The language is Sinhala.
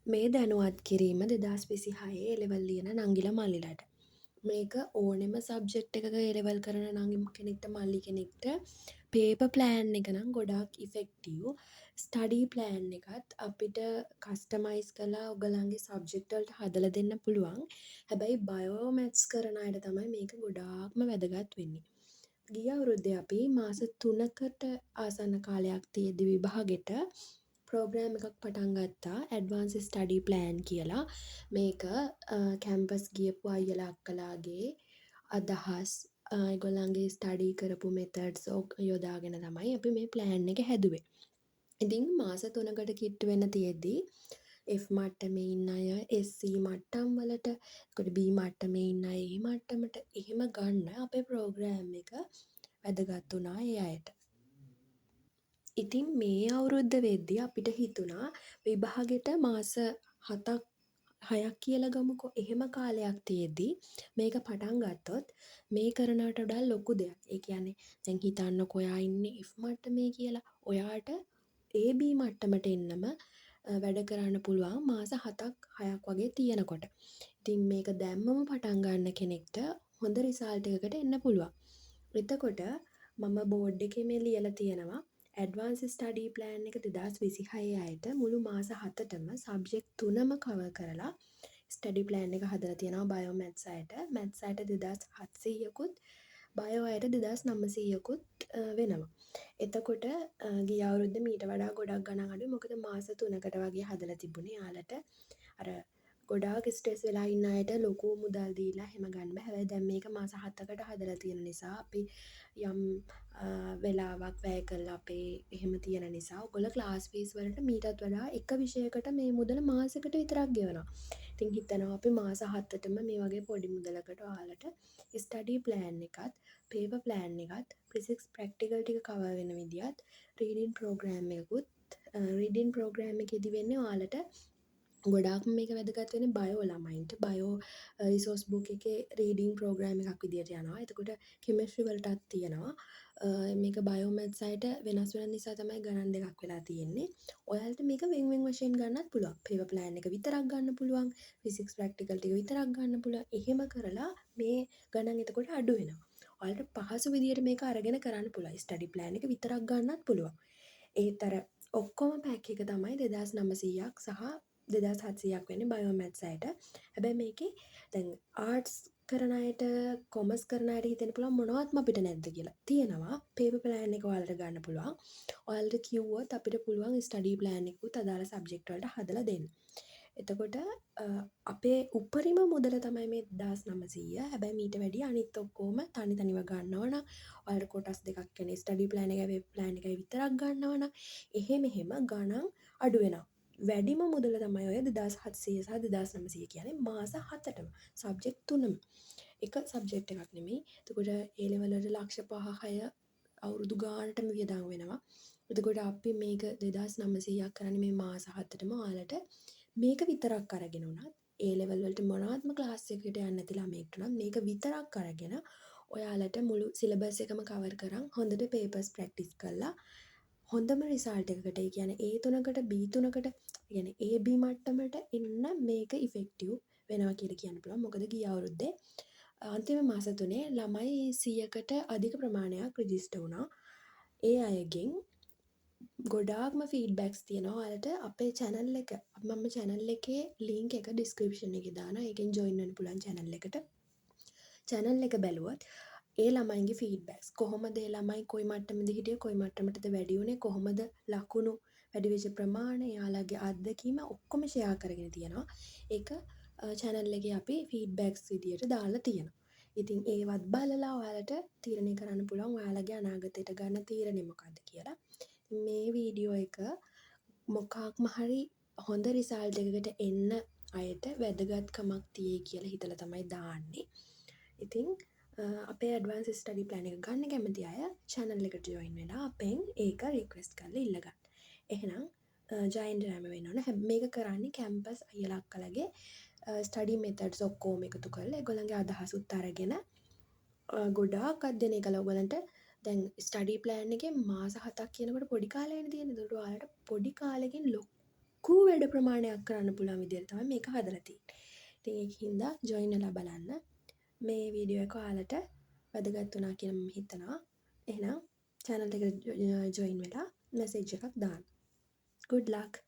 මේ දැනුවත් කිරීම 2026 එලෙවල් ලියන නංගිල මල්ලිලට. මේක ඕනෙම සබ්ජෙක්ට් එකක එලෙවල් කරන නංගි කෙනෙක්ට මල්ලි කෙනෙක්ට පේපර් ප්ලෑන් එක නම් ගොඩාක් ඉෆෙක්ටිව්. ස්ටඩි ප්ලෑන් එකත් අපිට කස්ටමයිස් කරලා ඔයගලන්ගේ සබ්ජෙක්ට් වලට හදලා දෙන්න පුළුවන්. හැබැයි බයෝ මැත්ස් කරන අයට තමයි මේක ගොඩාක්ම වැදගත් වෙන්නේ. ගිය අවුරුද්දේ අපි මාස 3කට ආසන්න කාලයක් තියෙද්දි විභාගෙට ප්‍රෝග්‍රෑම් එකක් පටන් ගත්තා ඇඩ්වාන්ස් ස්ටඩි ප්ලෑන් කියලා. මේක කැම්පස් ගියපු අයියලා අක්කලාගේ අදහස් ඒගොල්ලන්ගේ ස්ටඩි කරපු මෙතඩ්ස් යොදාගෙන තමයි අපි මේ ප්ලෑන් එක හැදුවේ. ඉතින් මාස 3කට කිට්ටු වෙන්න තියෙද්දී F මට්ටමේ ඉන්න අය SC මට්ටම් වලට, එතකොට B මට්ටමේ ඉන්න අය A මට්ටමට එහෙම ගන්න අපේ ප්‍රෝග්‍රෑම් එක වැදගත් වුණා ඒ අයට. ඉතින් මේ අවුරුද්ද වෙද්දී අපිට හිතුණා විභාගෙට මාස 7ක් 6ක් කියලා ගමුකෝ. එහෙම කාලයක් තියෙද්දී මේක පටන් ගත්තොත් මේ කරනවට වඩා ලොකු දෙයක්. ඒ කියන්නේ දැන් හිතන්නකෝ ඔයා ඉන්නේ F මට්ටමේ කියලා. ඔයාට AB මට්ටමට එන්නම වැඩ කරන්න පුළුවන් මාස 7ක් 6ක් වගේ තියෙනකොට. ඉතින් මේක දැම්මම පටන් ගන්න කෙනෙක්ට හොඳ රිසල්ට් එකකට එන්න පුළුවන්. එතකොට මම බෝඩ් එකේ මේ ලියලා තියෙනවා ඇඩ්වාන්ස් ස්ටඩි ප්ලෑන් එක 2026 අයට මුළු මාස 7ටම සබ්ජෙක්ට් 3ම කවර් කරලා ස්ටඩි ප්ලෑන් එක හදලා තියෙනවා බයෝ මැත්ස් අයට. මැත්ස් අයට 2700කුත් බයෝ අයට 2900කුත් වෙනවා. එතකොට ගිය අවුරුද්දේ මීට වඩා ගොඩක් ගණන් අඩුයි. මොකද මාස 3කට වගේ හදලා තිබුණේ. යාලට අර ගොඩාක් ස්ට්‍රෙස් වෙලා ඉන්න අයට ලොකු මුදල් දීලා එහෙම ගන්න බෑ. හැබැයි දැන් මේක මාස 7කට හදලා තියෙන නිසා අපි යම් වෙලාවක් වැය කරලා අපේ එහෙම තියෙන නිසා ඔයගොල්ලෝ ක්ලාස් ෆීස් වලට මීටත් වඩා එක විෂයකට මේ මුදල මාසෙකට විතරක් ගෙවනවා. ඉතින් හිතනවා අපි මාස 7ටම මේ වගේ පොඩි මුදලකට ඔයාලට ස්ටඩි ප්ලෑන් එකත්, පේපර් ප්ලෑන් එකත්, ෆිසික්ස් ප්‍රැක්ටිකල් ටික කවර් වෙන විදිහත්, රීඩින් ප්‍රෝග්‍රෑම් එකකුත් රීඩින් ප්‍රෝග්‍රෑම් එකේදී වෙන්නේ ඔයාලට ගොඩාක්ම මේක වැදගත් වෙන්නේ බයෝ ළමයින්ට. බයෝ රිසෝස් බුක් එකේ රීඩින් ප්‍රෝග්‍රෑම් එකක් විදියට යනවා. එතකොට කෙමිස්ට්‍රි වලටත් තියෙනවා. මේක බයෝ මැත්ස් අයට වෙනස් වෙන නිසා තමයි ගණන් දෙකක් වෙලා තියෙන්නේ. ඔයාලට මේක වෙන වෙන වශයෙන් ගන්නත් පුළුවන්. පේපර් ප්ලෑන් එක විතරක් ගන්න පුළුවන්. ෆිසික්ස් ප්‍රැක්ටිකල් ටික විතරක් ගන්න පුළුවන්. එහෙම කරලා මේ ගණන් එතකොට අඩු වෙනවා. ඔයාලට පහසු විදියට මේක අරගෙන කරන්න පුළුවන්. ස්ටඩි ප්ලෑන් එක විතරක් ගන්නත් පුළුවන්. ඒතර ඔක්කොම පැක් එක තමයි 2900ක් සහ 2700ක් වෙන්නේ බයෝ මැත්ස් අයට. හැබැයි මේකේ දැන් ආර්ට්ස් කරන අයට කොමර්ස් කරන අයට හිතෙන්න පුළුවන් මොනවත්ම අපිට නැද්ද කියලා. තියෙනවා. පේපර් ප්ලෑන් එක ඔයාලට ගන්න පුළුවන්. ඔයාලට කිව්වොත් අපිට පුළුවන් ස්ටඩි ප්ලෑන් එකකුත් අදාළ සබ්ජෙක්ට් වලට හදලා දෙන්න. එතකොට අපේ උපරිම මුදල තමයි මේ 1900. හැබැයි මීට වැඩිය අනිත් ඔක්කොම තනි තනිව ගන්නවා නම් ඔයාලට කොටස් දෙකක් කියන්නේ ස්ටඩි ප්ලෑන් එකයි වෙබ් ප්ලෑන් එකයි විතරක් ගන්නවා නම් එහෙම ගණන් අඩු වෙනවා. වැඩිම මුදල තමයි ඔය 2700 සහ 2900 කියන්නේ මාස 7ටම සබ්ජෙක්ට් 3ම. එක සබ්ජෙක්ට් එකක් නෙමෙයි. එතකොට ඒ ලෙවල් වලට ලක්ෂ 5-6 අවුරුදු ගානටම වියදම් වෙනවා. එතකොට අපි මේක 2900ක් කරන්නේ මේ මාස 7ටම ඔයාලට මේක විතරක් අරගෙන උනත් ඒ ලෙවල් වලට මොනවත්ම ක්ලාස් එකකට යන්නේ නැති ළමයෙක්ට නම් මේක විතරක් අරගෙන ඔයාලට මුළු සිලබස් එකම කවර් කරන් හොඳට පේපර්ස් ප්‍රැක්ටිස් කරලා හොඳම රිසල්ට් එකකට ඒ කියන්නේ A3කට B3කට කියන්නේ AB මට්ටමට එන්න මේක ඉෆෙක්ටිව් වෙනවා කියලා කියන්න පුළුවන්. මොකද ගිය අවුරුද්දේ අන්තිම මාස 3 ළමයි 100කට අධික ප්‍රමාණයක් රෙජිස්ටර් වුණා. ඒ අයගෙන් ගොඩාක්ම ෆීඩ්බැක්ස් තියෙනවා. ඔයාලට අපේ channel එක මම channel එකේ link එක description එකේ දානවා. ඒකෙන් join වෙන්න පුළුවන් channel එකට. channel එක බැලුවොත් ඒ ළමයින්ගේ ෆීඩ්බැක්ස් කොහොමද ඒ ළමයි කොයි මට්ටමේද හිටියේ කොයි මට්ටමටද වැඩි වුණේ කොහොමද ලකුණු වැඩි වෙච්ච ප්‍රමාණය යාළගේ අත්දැකීම ඔක්කොම ෂෙයා කරගෙන තියෙනවා. ඒක channel එකේ අපි ෆීඩ්බැක්ස් විදියට දාලා තියෙනවා. ඉතින් ඒවත් බලලා ඔයාලට තීරණය කරන්න පුළුවන් ඔයාලගේ අනාගතයට ගන්න තීරණය මොකක්ද කියලා. මේ වීඩියෝ එක මොකක්ම හරි හොඳ රිසල්ට් එකකට එන්න අයට වැදගත්කමක් තියෙයි කියලා හිතලා තමයි දාන්නේ. ඉතින් අපේ ඇඩ්වාන්ස් ස්ටඩි ප්ලෑන් එක ගන්න කැමති අය channel එකට join වෙලා අපෙන් ඒක රික්වෙස්ට් කරලා ඉල්ල ගන්න. එහෙනම් ජයෙන් ජයම වෙන්න ඕන. මේක කරන්නේ කැම්පස් අයියලා අක්කලාගේ ස්ටඩි මෙතඩ්ස් ඔක්කොම එකතු කරලා ඒගොල්ලන්ගේ අදහසුත් අරගෙන ගොඩාක් අධ්‍යයනය කළා. ඔයගලන්ට දැන් ස්ටඩි ප්ලෑන් එකේ මාස 7ක් කියනකොට පොඩි කාලයනේ තියෙන්නේ. ඒකට ඔයාලට පොඩි කාලෙකින් ලොකු වැඩ ප්‍රමාණයක් කරන්න පුළුවන් විදිහට තමයි මේක හදලා තියෙන්නේ. ඉතින් ඒකින්ද ජොයින් වෙලා බලන්න. මේ වීඩියෝ එක ඔයාලට වැදගත් වුණා කියලා මම හිතනවා. එහෙනම් channel එකට ජොයින් වෙලා message එකක් දාන්න. good luck.